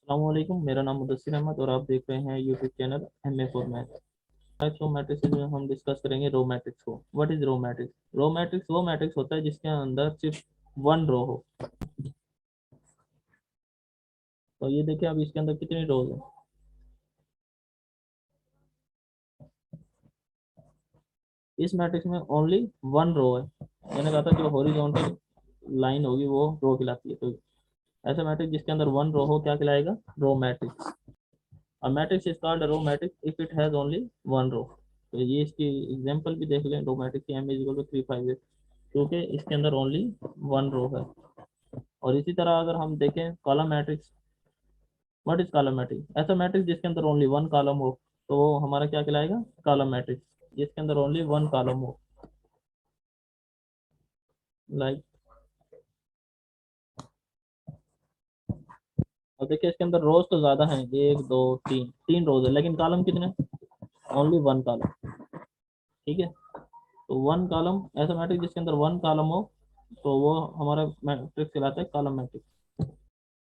अस्सलामुअलैकुम, मेरा नाम मुदस्सिर अहमद और आप देख रहे हैं YouTube channel MA for math. Types of matrix में हम डिस्कस करेंगे रो मैट्रिक्स को। What is row matrix? Row matrix वो मैट्रिक्स होता है जिसके अंदर सिर्फ वन रो हो। तो ये देखिए, अब इसके अंदर कितनी रोज है। इस मैट्रिक्स में ओनली वन रो है। मैंने कहा था जो हॉरिजॉन्टल लाइन होगी वो रो कहलाती है। तो ऐसा मैट्रिक्स जिसके अंदर वन रो हो क्या कहलाएगा? Row matrix. A matrix is called a row matrix if it has only one row। तो ये इसकी एग्जांपल भी देख लें। रो मैट्रिक्स की m इक्वल टू 358, क्योंकि इसके अंदर ओनली वन रो है। और इसी तरह अगर हम देखें column matrix, what is column matrix? ऐसा मैट्रिक्स जिसके अंदर ओनली वन कॉलम हो तो वो हमारा क्या कहलाएगा? Column matrix. जिसके अंदर ओनली वन कॉलम हो, लाइक। और देखिए इसके अंदर रोज तो ज्यादा है, एक दो तीन, तीन रोज है, लेकिन कॉलम कितने? Only one column. ठीक है। तो वन कॉलम, ऐसा मैट्रिक्स जिसके अंदर वन कॉलम हो तो वो हमारा मैट्रिक्स कहलाता है कॉलम मैट्रिक्स।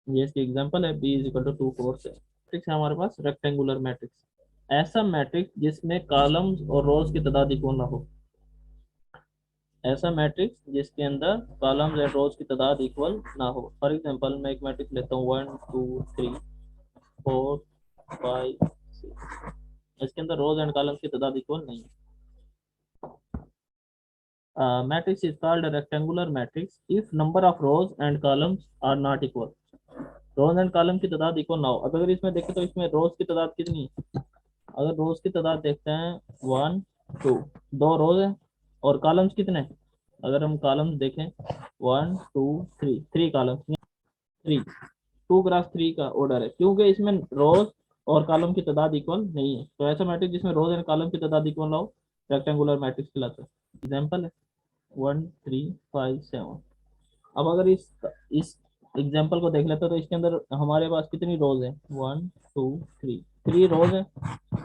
ये इसकी एग्जांपल है, B is equal to 2 4 6। Matrix है हमारे पास रेक्टेंगुलर मैट्रिक्स। ऐसा मैट्रिक्स जिसमें कॉलम्स और रोज की तादाद इक्वल ना हो। ऐसा मैट्रिक्स जिसके अंदर कॉलम्स और रोज की तादाद इक्वल ना हो। फॉर एग्जांपल मैं एक मैट्रिक्स लेता हूँ 1 2 3 4 5 6। इसके अंदर रोज एंड कॉलम्स की तादाद इक्वल नहीं है। Matrix is called a rectangular matrix if number of rows and columns are not equal। Rows and column की तादाद इक्वल ना हो। अब अगर इसमें देखें तो इसमें रोज की तादाद कितनी है? अगर रोज की तादाद देखते हैं 1 2, दो रोज है। और कॉलम्स कितने हैं? अगर हम कॉलम्स देखें 1 2 3, थ्री कॉलम्स, थ्री, 2 क्रॉस 3 का ऑर्डर है, क्योंकि इसमें रोज और कॉलम की तादाद इक्वल नहीं है। तो ऐसा मैट्रिक्स जिसमें रोज एंड कॉलम की तादाद इक्वल ना हो रेक्टेंगुलर मैट्रिक्स कहलाता है। एग्जाम्पल है 1 3 5 7। अब अगर इस एग्जाम्पल को देख लेते हैं तो इसके अंदर हमारे पास कितनी रोज है? 1 2 3, थ्री रोज है।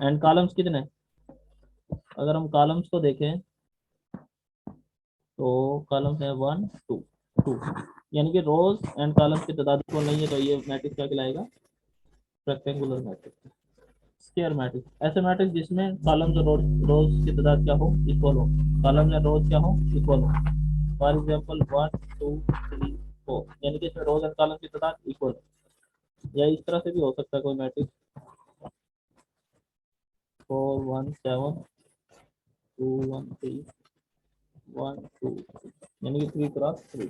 एंड कॉलम्स कितने हैं? अगर हम कॉलम्स को देखें तो कॉलम्स है 1 2 2, यानी कि रोज एंड कॉलम्स की तादाद इक्वल नहीं है। तो ये मैट्रिक्स क्या कहलाएगा? Rectangular matrix. स्क्वायर मैट्रिक्स, ऐसे मैट्रिक्स जिसमें कॉलम्स और रोज की तादाद क्या हो? इक्वल हो। कॉलम्स और रोज क्या हो? इक्वल हो। फॉर एग्जाम्पल 1 2 3 4, यानी कि इसमें रोज एंड कॉलम की तादाद इक्वल है। या इस तरह से भी हो सकता है कोई मैट्रिक्स 4 1 7 2 1 3 1 2, यानी कि 3 क्रॉस 3।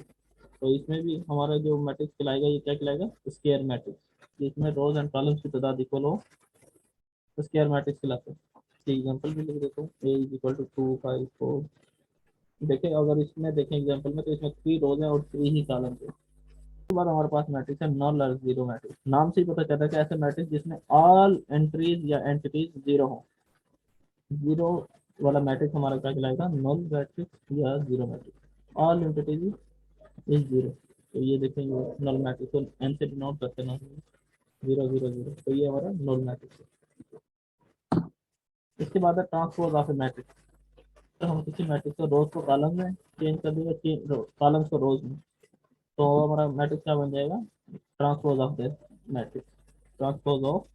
तो इसमें भी हमारा जो मैट्रिक्स कहलाएगा ये क्या कहलाएगा? Square matrix. जिसमें रोज एंड कॉलम्स की तादाद इक्वल हो तो स्क्वायर मैट्रिक्स कहलाता है। एग्जाम्पल भी लिख देता हूँ, ए इज इक्वल टू 2 5 4। देखिए अगर इसमें देखें एग्जाम्पल में तो इसमें थ्री रोज है और थ्री ही कॉलम है। उसके बाद हमारे पास मैट्रिक्स है नॉन और जीरो मैट्रिक्स। नाम से ही पता चलता है कि ऐसे मैट्रिक्स जिसमें ऑल एंट्रीज या एंटिटीज जीरो हो। जीरो वाला मैट्रिक्स हमारा क्या कहलाएगा? नॉन मैट्रिक्स या zero matrix. All entities is zero. तो ये देखेंगे नॉन मैट्रिक्स को एन से डिनोट करते हैं, 0 0 0। तो ये हमारा नॉन मैट्रिक्स है। इसके बाद है ट्रांसपोज ऑफ ए मैट्रिक्स। तो हम किसी मैट्रिक्स को रोज को कॉलम में चेंज कर देंगे, कॉलम्स को रोज में, तो हमारा मैट्रिक्स क्या बन जाएगा? Transpose of that matrix. Transpose of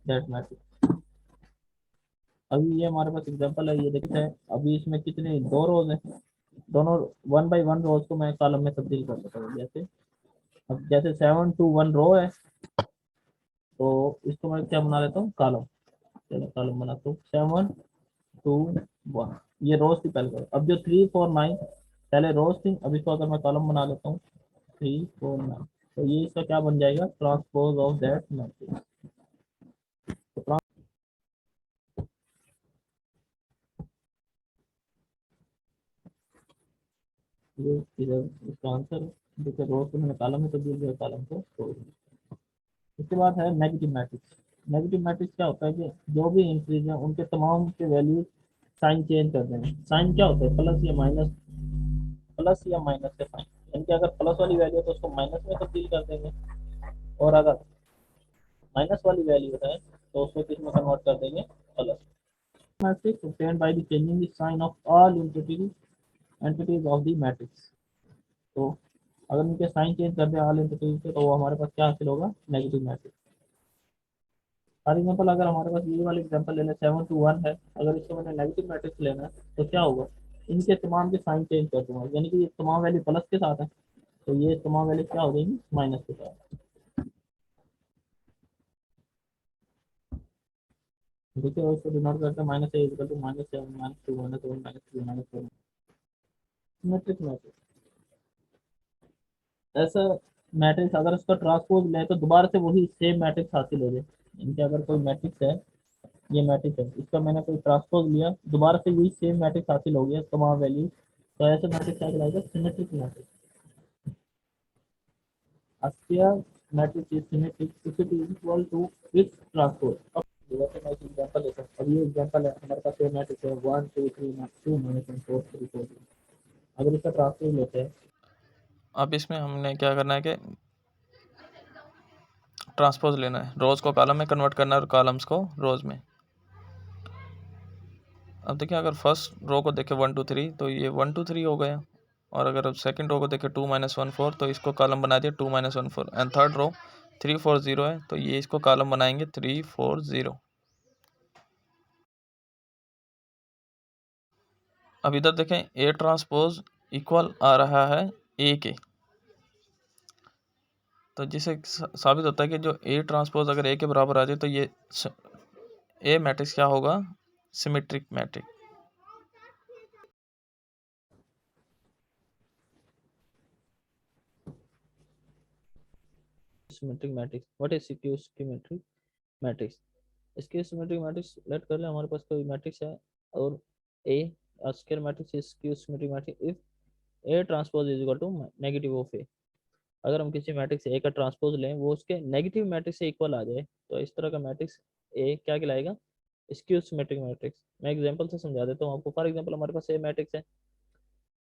that matrix. अभी ये हमारे पास एग्जांपल है, ये देखते हैं। अभी इसमें कितने दो रोज हैं, दोनों वन बाई वन रोज को मैं कॉलम में तब्दील कर देता हूँ। जैसे अब जैसे 7 2 1 रो है, तो इसको मैं क्या बना लेता हूँ? कॉलम। चलो कॉलम बनाता हूँ 7 2 1। ये रोज थी पहले। अब जो 3 4 9 पहले रोज थी, अब इसको अगर मैं कॉलम बना लेता हूँ 3 4 9, तो ये इसका क्या बन जाएगा? Transpose of that matrix. तो ये इधर इसका आंसर है। देखिए रोज को मैंने कॉलम में तब्दील किया, कॉलम को रोज में। इसके बाद है नेगेटिव मैट्रिक्स। नेगेटिव मैट्रिक्स क्या होता है कि जो भी एंट्रीज हैं उनके तमाम के वैल्यू साइन चेंज कर देंगे। साइन क्या होता है? प्लस या माइनस, प्लस या माइनस का साइन। यानी कि अगर प्लस वाली वैल्यू है तो उसको माइनस में तब्दील कर देंगे, और अगर माइनस वाली वैल्यू है तो उसको किस में कन्वर्ट कर देंगे? Plus. Matrix obtained by the changing the sign of all entities of the matrix। तो अगर उनके साइन चेंज कर दे ऑल एंटिटीज के, तो वो हमारे पास क्या हासिल होगा? Negative matrix. फॉर एग्जाम्पल अगर हमारे पास ये वाला एग्जाम्पल लेना 7 to 1 है, अगर इसको मैंने नेगेटिव मैट्रिक्स लेना है तो क्या होगा, इनके तमाम के साइन चेंज कर दूंगा, यानी कि ये तमाम वैल्यू प्लस के साथ है तो ये तमाम वैल्यू क्या हो जाएंगी, माइनस के साथ। देखिए और इसको डिनोट करते हैं minus A equal to -7 -2 -1 -3 -4। Symmetric matrix ऐसा मैट्रिक्स अगर उसका ट्रांसपोज लें तो दोबारा से वही सेम मैट्रिक्स हासिल हो जाए। इनके अगर कोई मैट्रिक्स है, ये मैट्रिक्स है, इसका मैंने कोई ट्रांसपोज लिया, दोबारा से यही सेम मैट्रिक्स हासिल हो गया तमाम वैल्यू, तो ऐसे मैट्रिक्स क्या कहलाएगा, symmetric matrix. A square matrix is symmetric if it is equal to its transpose। अब जैसे मैं एक एग्जांपल लेता हूँ, अब ये एग्जांपल है हमारे पास, ये मैट्रिक्स है 1 2 3 2 -1 4 3 4। अगर इसका ट्रांसपोज लेते हैं, अब इसमें हमने क्या करना है कि ट्रांसपोज लेना है, रोज को कॉलम में कन्वर्ट करना है और कॉलम्स को रोज में। अब देखिए अगर फर्स्ट रो को देखें 1 2 3 तो ये 1 2 3 हो गया, और अगर अब सेकंड रो को देखें 2 -1 4 तो इसको कॉलम बना दिया 2 -1 4, एंड थर्ड रो 3 4 0 है तो ये इसको कॉलम बनाएंगे 3 4 0। अब इधर देखें ए ट्रांसपोज इक्वल आ रहा है ए के, तो जिससे साबित होता है कि जो ए ट्रांसपोज अगर ए के बराबर आ जाए तो ये ए मैट्रिक्स क्या होगा, symmetric matrix. Symmetric matrix, what is skew symmetric matrix. Skew symmetric matrix let कर ले, हमारे पास कोई मैट्रिक्स है और A square matrix is skew symmetric matrix if A transpose is equal to negative of A. अगर हम किसी मैट्रिक्स ए का ट्रांसपोज लें वो उसके नेगेटिव मैट्रिक्स से इक्वल आ जाए तो इस तरह का मैट्रिक्स ए क्या कहलाएगा, स्क्यू सिमेट्रिक मैट्रिक्स। मैं एग्जांपल से समझा देता हूँ आपको। फॉर एग्जांपल हमारे पास ए मैट्रिक्स है,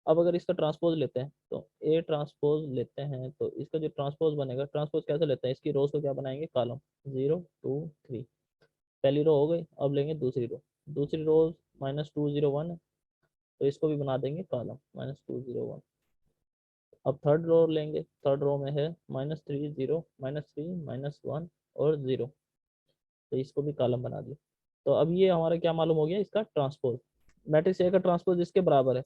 अब अगर इसका ट्रांसपोज लेते हैं तो ए ट्रांसपोज लेते हैं तो इसका जो ट्रांसपोज बनेगा, ट्रांसपोज कैसे लेते हैं, इसकी रोज को क्या बनाएंगे, कॉलम 0 2 3। पहली रो हो गई, अब लेंगे दूसरी रो, दूसरी रो -2 0 1 है तो इसको भी बना देंगे कॉलम -2 0 1। अब थर्ड रो लेंगे, थर्ड रो में है -3 0 -3 -1 और 0, तो इसको भी कॉलम बना दिया। तो अब ये हमारा क्या मालूम हो गया, इसका ट्रांसपोज, मैट्रिक्स ए का ट्रांसपोज इसके बराबर है।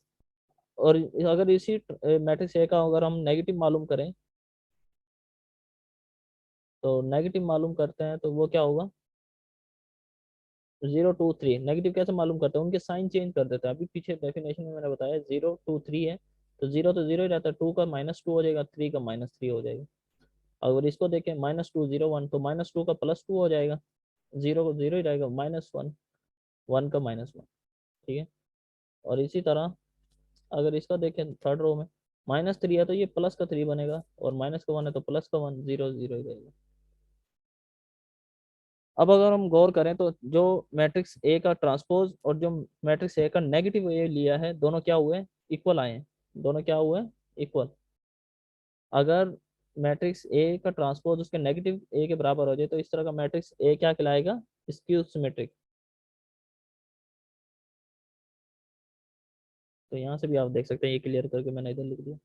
और अगर इसी मैट्रिक्स ए का अगर हम नेगेटिव मालूम करें तो नेगेटिव मालूम करते हैं तो वो क्या होगा, 0 2 3। नेगेटिव कैसे मालूम करते हैं, उनके साइन चेंज कर देते हैं। अभी पीछे डेफिनेशन में मैंने बताया 0 2 3 है तो 0 तो 0 ही रहता है, 2 का -2 हो जाएगा, 3 का -3 हो जाएगा। अगर इसको देखें -2 0 1 तो -2 का +2 हो जाएगा, 0 को 0 ही रहेगा, -1 1 का -1, ठीक है। और इसी तरह अगर इसका देखें थर्ड रो में -3 है तो ये प्लस का 3 बनेगा, और माइनस का 1 है तो प्लस का 1, 0 0 ही रहेगा। अब अगर हम गौर करें तो जो मैट्रिक्स ए का ट्रांसपोज और जो मैट्रिक्स ए का नेगेटिव ए लिया है, दोनों क्या हुए, इक्वल आए हैं, दोनों क्या हुए, इक्वल। अगर मैट्रिक्स ए का ट्रांसपोज उसके नेगेटिव ए के बराबर हो जाए तो इस तरह का मैट्रिक्स ए क्या कहलाएगा, स्क्यू सिमेट्रिक। तो यहाँ से भी आप देख सकते हैं, ये क्लियर करके मैंने इधर लिख दिया।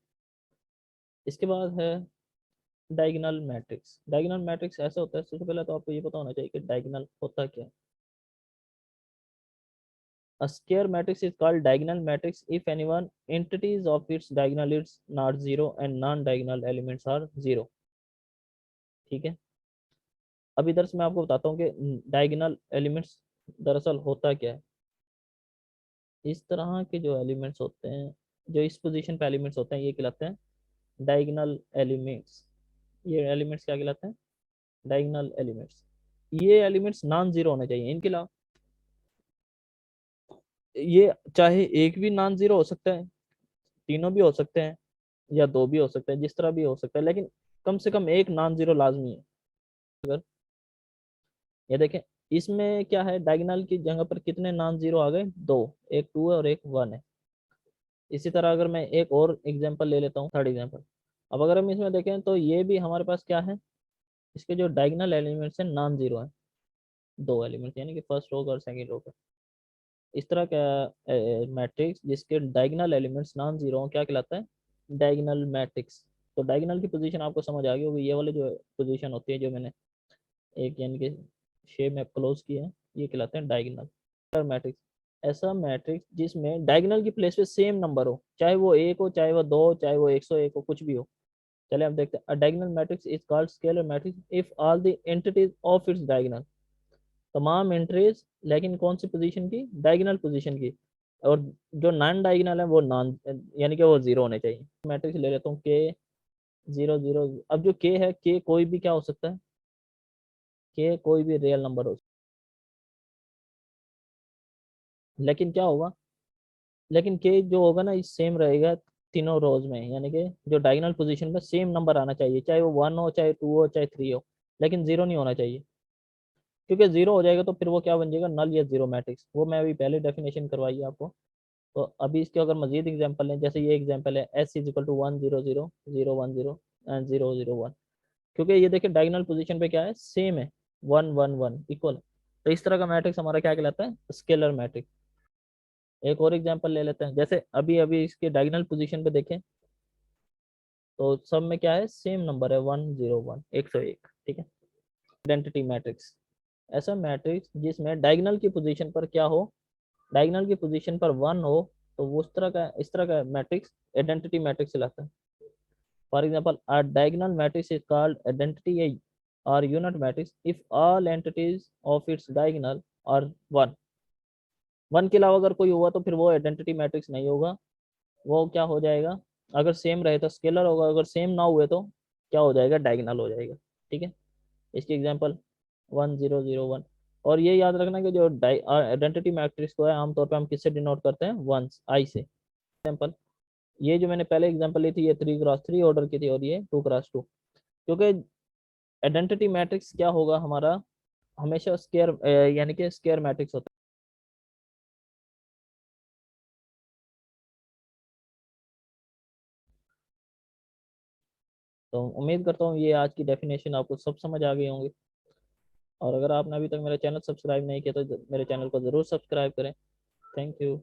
इसके बाद है डायगोनल मैट्रिक्स। डायगोनल मैट्रिक्स ऐसा होता है, सबसे पहले तो आपको ये पता होना चाहिए कि डायगोनल होता क्या है। A square matrix is called diagonal matrix if any one entities of its diagonal is not zero and non-diagonal elements are zero। ठीक है। अब इधर से मैं आपको बताता हूँ कि डायगोनल एलिमेंट्स दरअसल होता क्या है। इस तरह के जो एलिमेंट्स होते हैं, जो इस पोजीशन पे एलिमेंट्स होते हैं, ये कहलाते हैं डायगोनल एलिमेंट्स। ये एलिमेंट्स क्या कहलाते हैं, डायगोनल एलिमेंट्स। ये एलिमेंट्स नॉन जीरो होने चाहिए, इनके अलावा ये चाहे एक भी नॉन जीरो हो सकता है, तीनों भी हो सकते हैं, या दो भी हो सकते हैं, जिस तरह भी हो सकता है, लेकिन कम से कम एक नॉन जीरो लाजमी है। अगर ये देखें, इसमें क्या है, डायगोनल की जगह पर कितने नॉन जीरो आ गए, दो, एक 2 है और एक 1 है। इसी तरह अगर मैं एक और एग्जांपल ले लेता हूँ, थर्ड एग्जांपल। अब अगर हम इसमें देखें तो ये भी हमारे पास क्या है, इसके जो डायगोनल एलिमेंट्स हैं नॉन जीरो है, दो एलिमेंट्स, यानी कि फर्स्ट रो और सेकंड रो का। इस तरह का मैट्रिक्स जिसके डायगोनल एलिमेंट्स नॉन जीरो क्या कहलाता है, डायगोनल मैट्रिक्स। तो डायगोनल की पोजीशन आपको समझ आ गई होगी, ये वाली जो पोजीशन होती है जो मैंने एक यानी कि शेप में क्लोज किए हैं, ये कहलाते हैं डायगोनल मैट्रिक्स। ऐसा मैट्रिक्स जिसमें डायगोनल की प्लेस पे सेम नंबर हो, चाहे वो 1 हो, चाहे वो 2, चाहे वो 101 हो, कुछ भी हो। चलिए हम देखते हैं। अ diagonal matrix is called scalar matrix if all the entities of its diagonal, तमाम एंट्रीज लेकिन कौन सी पोजीशन की, डायगोनल पोजीशन की, और जो नॉन डायगोनल है वो नॉन, यानी कि वो जीरो होने चाहिए। मैट्रिक्स ले लेता हूँ के 0 0। अब जो के है, के कोई भी क्या हो सकता है, के कोई भी रियल नंबर हो, लेकिन क्या होगा, लेकिन के जो होगा ना, इस सेम रहेगा तीनों रोज में, यानी कि जो डायगोनल पोजीशन में सेम नंबर आना चाहिए, चाहे वो 1 हो, चाहे 2 हो, चाहे 3 हो, लेकिन जीरो नहीं होना चाहिए। क्योंकि जीरो हो जाएगा तो फिर वो क्या बन जाएगा, नल या जीरो मैट्रिक्स। वो मैं अभी पहले डेफिनेशन करवाई है आपको। तो अभी इसके अगर मजीद एग्जांपल लें, जैसे ये एग्जांपल है S is equal to 1 0 0 0 1 0 and 0 0 1, क्योंकि ये देखिए डायगोनल पोजीशन पे क्या है, सेम है, 1 1 1 इक्वल। तो इस तरह का मैट्रिक्स हमारा क्या कहलाता है, स्केलर मैट्रिक्स। एक और एग्जांपल ले लेते हैं, जैसे अभी अभी इसके डायगोनल पोजीशन पे देखें तो सब में क्या है, सेम नंबर है 1 0 1 101, ठीक है। आइडेंटिटी मैट्रिक्स, ऐसा मैट्रिक्स जिसमें डायगोनल की पोजीशन पर क्या हो, डायगोनल की पोजीशन पर 1 हो, तो वो इस तरह का मैट्रिक्स आइडेंटिटी मैट्रिक्स कहलाता है। For example a diagonal matrix is called identity और unit matrix if all entities of its diagonal और 1। 1 के अलावा अगर कोई हुआ तो फिर वो आइडेंटिटी मैट्रिक्स नहीं होगा, वो क्या हो जाएगा, अगर सेम रहे तो स्केलर होगा, अगर सेम ना हुए तो क्या हो जाएगा, डायगोनल हो जाएगा, ठीक है। इसकी एग्जांपल 1 0 0 1। और ये याद रखना कि जो आइडेंटिटी मैट्रिक्स को है आमतौर पे हम किससे डिनोट करते हैं, वंस, आई से। एग्जांपल, ये जो मैंने पहले एग्जांपल ली थी ये 3x3 ऑर्डर की थी और ये 2x2, क्योंकि आइडेंटिटी मैट्रिक्स क्या होगा हमारा, हमेशा स्केयर, यानी कि स्केयर मैट्रिक्स होता है। तो उम्मीद करता हूँ ये आज की डेफिनेशन आपको सब समझ आ गई होंगी। और अगर आपने अभी तक मेरा चैनल सब्सक्राइब नहीं किया तो मेरे चैनल को ज़रूर सब्सक्राइब करें। Thank you.